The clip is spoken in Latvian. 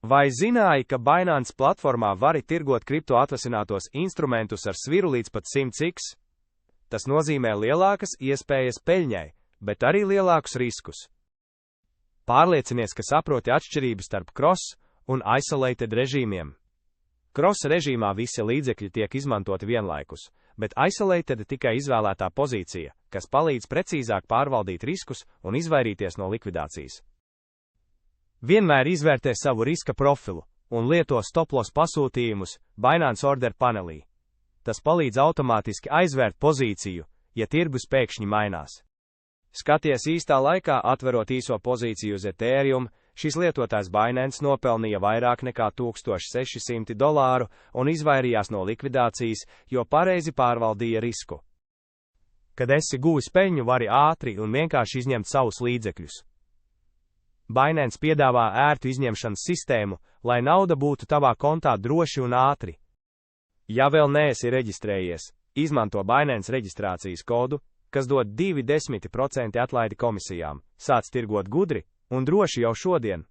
Vai zināji, ka Binance platformā vari tirgot kripto atvasinātos instrumentus ar sviru līdz pat 100x? Tas nozīmē lielākas iespējas peļņai, bet arī lielākus riskus. Pārliecinies, ka saproti atšķirības starp cross un isolated režīmiem. Cross režīmā visi līdzekļi tiek izmantoti vienlaikus, bet isolated tikai izvēlētā pozīcija, kas palīdz precīzāk pārvaldīt riskus un izvairīties no likvidācijas. Vienmēr izvērtē savu riska profilu un lieto stop-loss pasūtījumus Binance Order panelī. Tas palīdz automātiski aizvērt pozīciju, ja tirgus pēkšņi mainās. Skaties īstā laikā, atverot īso pozīciju uz Ethereum, šis lietotājs Binance nopelnīja vairāk nekā $1600 un izvairījās no likvidācijas, jo pareizi pārvaldīja risku. Kad esi guvis peļņu, vari ātri un vienkārši izņemt savus līdzekļus. Binance piedāvā ērtu izņemšanas sistēmu, lai nauda būtu tavā kontā droši un ātri. Ja vēl neesi reģistrējies, izmanto Binance reģistrācijas kodu, kas dod 2% atlaidi komisijām. Sāc tirgot gudri un droši jau šodien.